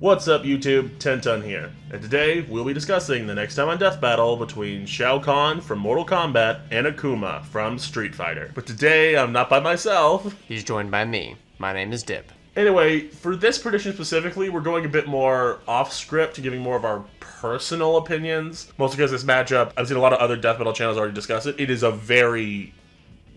What's up YouTube, Tenton here, and today we'll be discussing the next time on Death Battle between Shao Kahn from Mortal Kombat and Akuma from Street Fighter. But today I'm not by myself. He's joined by me. My name is Dip. Anyway, for this prediction specifically, we're going a bit more off script, giving more of our personal opinions. Mostly because this matchup, I've seen a lot of other Death Battle channels already discuss it. It is a very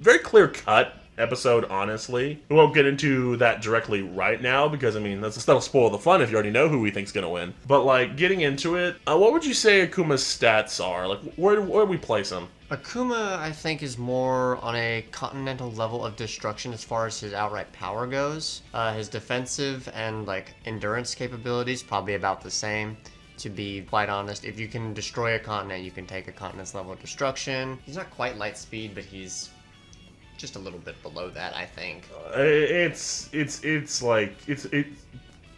clear cut episode, honestly. We won't get into that directly right now because, I mean, that'll spoil the fun if you already know who we think's gonna win. But, like, getting into it, what would you say Akuma's stats are? Like, where do we place him? Akuma, I think, is more on a continental level of destruction as far as his outright power goes. His defensive and, like, endurance capabilities probably about the same. To be quite honest, if you can destroy a continent, you can take a continent's level of destruction. He's not quite light speed, but he's just a little bit below that, I think.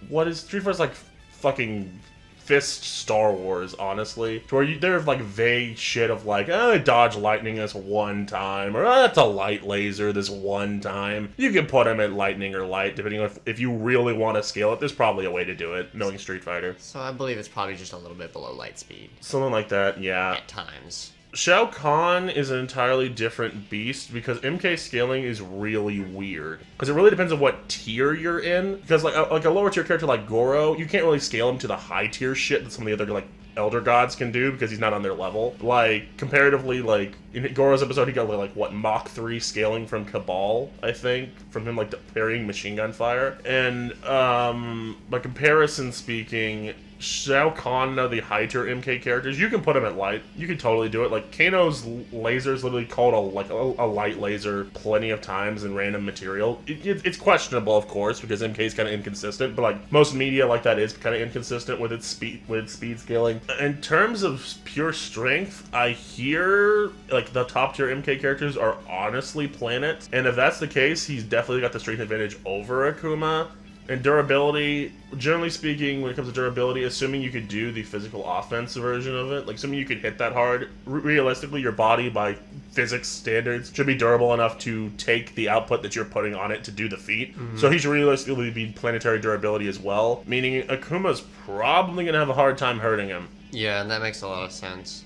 What is Street Fighter's like fucking Fist Star Wars, honestly. To where they're like vague shit of like, dodge lightning this one time, or that's a light laser this one time. You can put him at lightning or light, depending on if you really want to scale it. There's probably a way to do it, knowing Street Fighter. So I believe it's probably just a little bit below light speed. Something like that, yeah. At times. Shao Kahn is an entirely different beast because MK scaling is really weird. Because it really depends on what tier you're in. Because like a lower tier character like Goro, you can't really scale him to the high tier shit that some of the other like Elder Gods can do because he's not on their level. Like, comparatively, like, in Goro's episode, he got, like, what, Mach 3 scaling from Cabal, I think, from him, like, parrying machine gun fire. And, by comparison speaking, Shao Kahn, the high-tier MK characters, you can put him at light. You can totally do it. Like, Kano's laser is literally called a light laser plenty of times in random material. It's questionable, of course, because MK is kind of inconsistent, but, like, most media like that is kind of inconsistent with its speed scaling. In terms of pure strength, I hear, like, the top-tier MK characters are honestly Planet, and if that's the case, he's definitely got the strength advantage over Akuma. And durability, generally speaking, when it comes to durability, assuming you could do the physical offense version of it, like assuming you could hit that hard, realistically, your body, by physics standards, should be durable enough to take the output that you're putting on it to do the feat. Mm-hmm. So he should realistically be planetary durability as well, meaning Akuma's probably going to have a hard time hurting him. Yeah, and that makes a lot of sense.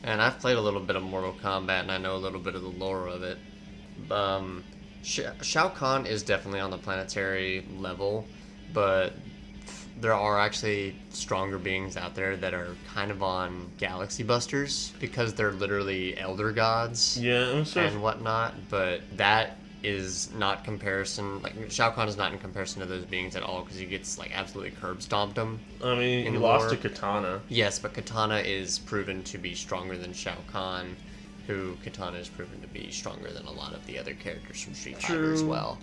And I've played a little bit of Mortal Kombat, and I know a little bit of the lore of it. Shao Kahn is definitely on the planetary level, but there are actually stronger beings out there that are kind of on galaxy busters because they're literally elder gods and whatnot, but that is not comparison. Like, Shao Kahn is not in comparison to those beings at all because he gets, like, absolutely curb stomped them. I mean, he lost to Katana. Yes, but Katana is proven to be stronger than Shao Kahn, who Katana is proven to be stronger than a lot of the other characters from Street Fighter as well.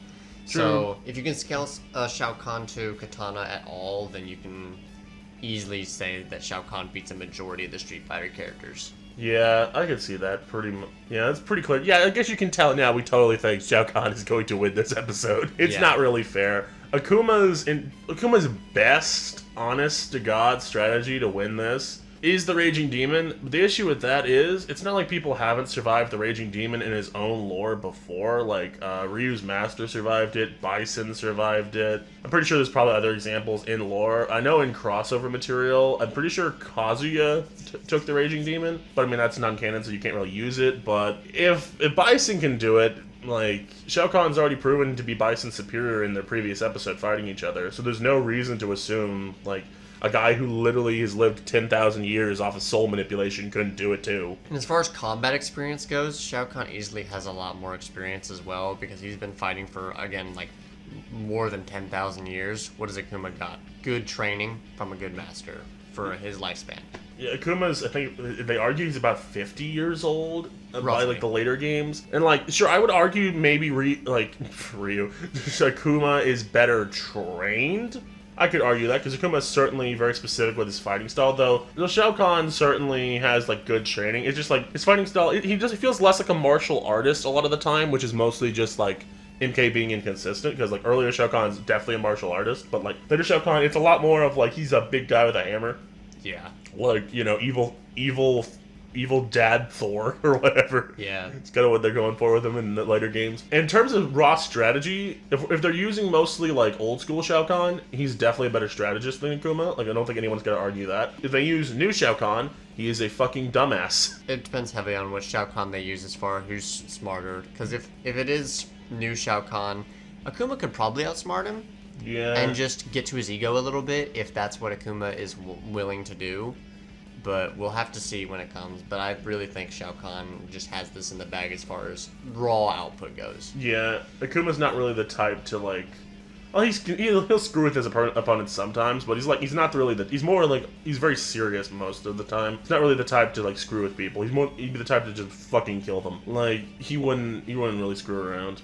True. So, if you can scale Shao Kahn to Katana at all, then you can easily say that Shao Kahn beats a majority of the Street Fighter characters. Yeah, I can see that pretty much. Yeah, that's pretty clear. Yeah, I guess you can tell now we totally think Shao Kahn is going to win this episode. It's not really fair. Akuma's best, honest-to-God strategy to win this is the Raging Demon. The issue with that is, it's not like people haven't survived the Raging Demon in his own lore before. Like, Ryu's Master survived it, Bison survived it. I'm pretty sure there's probably other examples in lore. I know in crossover material, I'm pretty sure Kazuya took the Raging Demon, but I mean, that's non-canon, so you can't really use it. But if Bison can do it, like, Shao Kahn's already proven to be Bison's superior in the previous episode fighting each other, so there's no reason to assume, like, a guy who literally has lived 10,000 years off of soul manipulation couldn't do it too. And as far as combat experience goes, Shao Kahn easily has a lot more experience as well because he's been fighting for, again, like, more than 10,000 years. What has Akuma got? Good training from a good master for his lifespan. Yeah, Akuma's, I think, they argue he's about 50 years old by, like, the later games. And, like, sure, I would argue maybe, Ryu, Akuma is better trained. I could argue that, because Akuma is certainly very specific with his fighting style, though Shao Kahn certainly has, like, good training. It's just, like, his fighting style, he feels less like a martial artist a lot of the time, which is mostly just, like, MK being inconsistent, because, like, earlier Shao Kahn's definitely a martial artist, but, like, later Shao Kahn, it's a lot more of, like, he's a big guy with a hammer. Yeah. Like, you know, evil evil dad Thor or whatever. Yeah. It's kind of what they're going for with him in the later games. In terms of raw strategy, if they're using mostly like old school Shao Kahn, he's definitely a better strategist than Akuma. Like I don't think anyone's gonna argue that. If they use new Shao Kahn, he is a fucking dumbass. It depends heavily on which Shao Kahn they use as far as who's smarter. Because if it is new Shao Kahn, Akuma could probably outsmart him. Yeah. And just get to his ego a little bit if that's what Akuma is willing to do. But we'll have to see when it comes. But I really think Shao Kahn just has this in the bag as far as raw output goes. Yeah, Akuma's not really the type to like. Well, he'll screw with his opponents sometimes, but he's not really he's more like he's very serious most of the time. He's not really the type to like screw with people. He'd be the type to just fucking kill them. Like he wouldn't really screw around.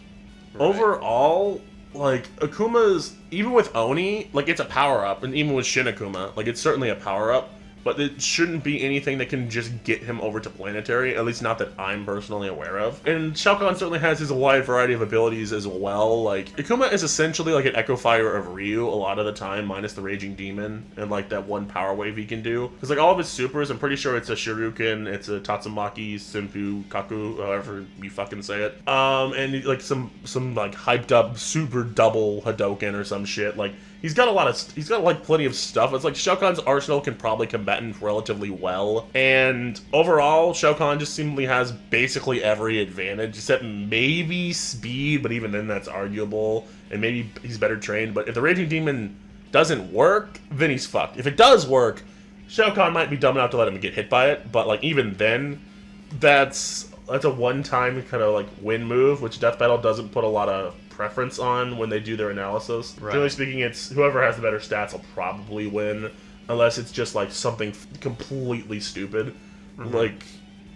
Right. Overall, like Akuma's even with Oni, like it's a power up, and even with Shin Akuma, like it's certainly a power up. But it shouldn't be anything that can just get him over to planetary, at least not that I'm personally aware of. And Shao Kahn certainly has his wide variety of abilities as well. Like, Akuma is essentially like an Echo Fire of Ryu a lot of the time, minus the Raging Demon and like that one power wave he can do. Because like all of his supers, I'm pretty sure it's a Shuriken, it's a Tatsumaki, Senpu, Kaku, however you fucking say it. And like some like hyped up super double Hadoken or some shit. Like, he's got like plenty of stuff. It's like Shao Kahn's arsenal can probably combat him relatively well. And overall, Shao Kahn just seemingly has basically every advantage, except maybe speed, but even then that's arguable. And maybe he's better trained. But if the Raging Demon doesn't work, then he's fucked. If it does work, Shao Kahn might be dumb enough to let him get hit by it. But like even then, that's a one-time kind of like win move, which Death Battle doesn't put a lot of preference on when they do their analysis. Right. Generally speaking, it's whoever has the better stats will probably win, unless it's just like something completely stupid. Mm-hmm. Like,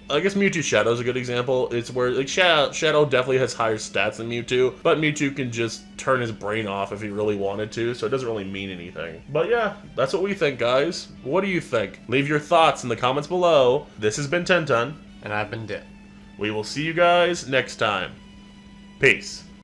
I guess Mewtwo Shadow is a good example. It's where like Shadow definitely has higher stats than Mewtwo, but Mewtwo can just turn his brain off if he really wanted to, so it doesn't really mean anything. But yeah, that's what we think, guys. What do you think? Leave your thoughts in the comments below. This has been Tenton. And I've been Dip. We will see you guys next time. Peace.